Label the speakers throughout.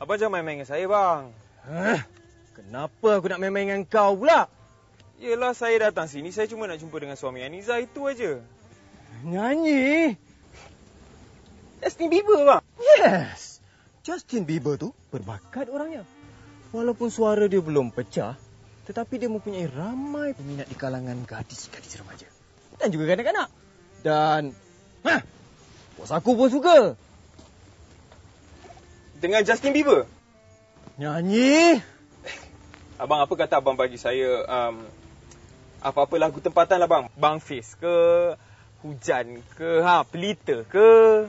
Speaker 1: Abang jangan main-main dengan saya, bang.
Speaker 2: Kenapa aku nak main-main dengan kau pula?
Speaker 1: Yelah, saya datang sini, saya cuma nak jumpa dengan suami Aniza, itu aja.
Speaker 2: Nyanyi?
Speaker 1: Justin Bieber, bang.
Speaker 2: Yes. Justin Bieber tu berbakat orangnya. Walaupun suara dia belum pecah, tetapi dia mempunyai ramai peminat di kalangan gadis-gadis remaja. Dan juga kanak-kanak. Dan bos aku pun suka.
Speaker 1: Dengan Justin Bieber?
Speaker 2: Nyanyi?
Speaker 1: Abang, apa kata abang bagi saya apa-apa lagu tempatan lah, bang. Bang Fiz ke, Hujan ke, Pelita ke.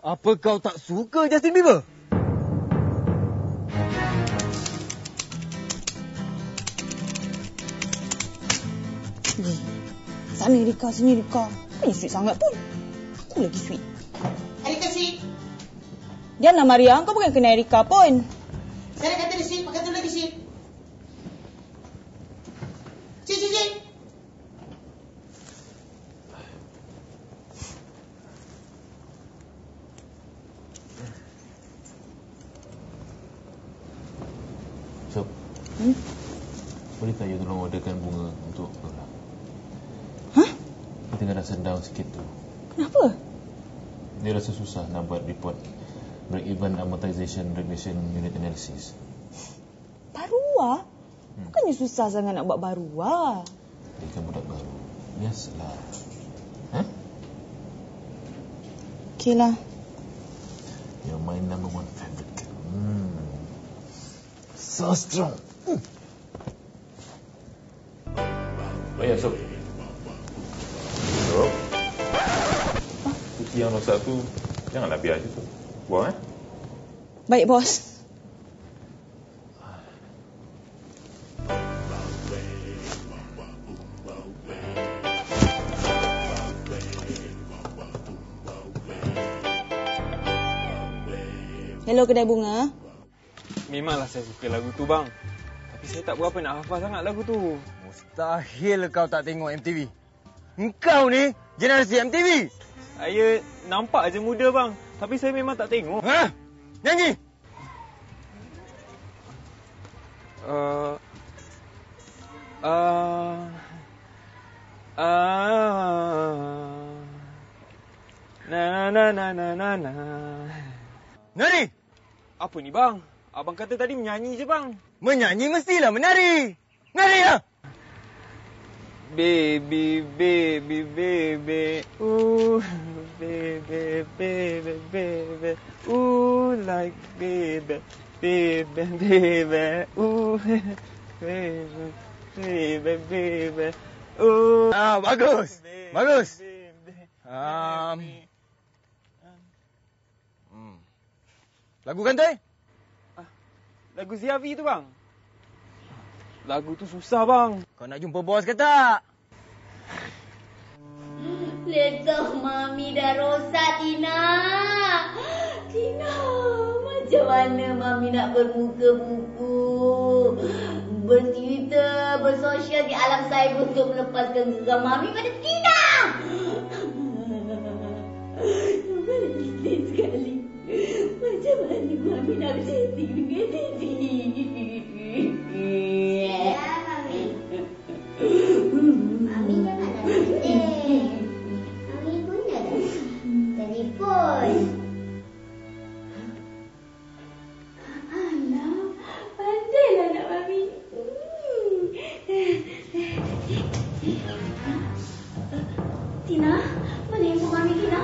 Speaker 2: Apa kau tak suka Justin Bieber?
Speaker 3: Sana Rika, sini Rika. Bukannya sweet sangat pun. Aku lagi sweet.
Speaker 4: Erika sweet.
Speaker 3: Diamlah Maria, kau bukan kena Rika pun.
Speaker 4: Saya kata dia sweet, pakai tu lagi sweet. Sweet.
Speaker 5: Sob, bolehkah you tolong orderkan bunga untuk Nora?
Speaker 3: Hah?
Speaker 5: Dia tengah rasa down sikit tu.
Speaker 3: Kenapa?
Speaker 5: Dia rasa susah nak buat report break-even amortization regression unit analysis.
Speaker 3: Barua? Bukannya susah sangat nak buat barua.
Speaker 5: Dia kan budak baru. Biasalah.
Speaker 3: Okey lah.
Speaker 5: You're my number one favorite girl. So strong. Oh ya, Sob. Sob. Kucing yang rosak tu, janganlah biar je tu. Buang,
Speaker 3: Baik, bos. Hello, kedai bunga.
Speaker 1: Memanglah saya suka lagu tu, bang. Tapi saya tak berapa nak hafal sangat lagu tu.
Speaker 2: Mustahil kau tak tengok MTV. Engkau ni generasi MTV.
Speaker 1: Saya nampak je muda, bang. Tapi saya memang tak tengok.
Speaker 2: Nyanyi.
Speaker 1: Na.
Speaker 2: Nari.
Speaker 1: Apa ni, bang? Abang kata tadi menyanyi je, bang.
Speaker 2: Menyanyi mestilah menari. Nari lah.
Speaker 1: Baby. Ooh, baby. Ooh, like baby. Ooh, baby. Ooh.
Speaker 2: Bagus. Bagus. Lagu kantoi?
Speaker 1: Lagu Ziavi tu, bang. Lagu tu susah, bang.
Speaker 2: Kau nak jumpa bos ke tak?
Speaker 6: Laptop Mami dah rosak, Tina. Tina, macam mana Mami nak bermuka buku, bertwitter, bersosial di alam cyber untuk melepaskan geram Mami pada Tina? Sedih sekali. Macam mana Mami nak bersetting dengan Didi? Ya, Mami. Mami jangan nak sedih. Mami pun dah telefon. Alah, pandailah nak Mami. Tina, mana handphone Mami, Tina?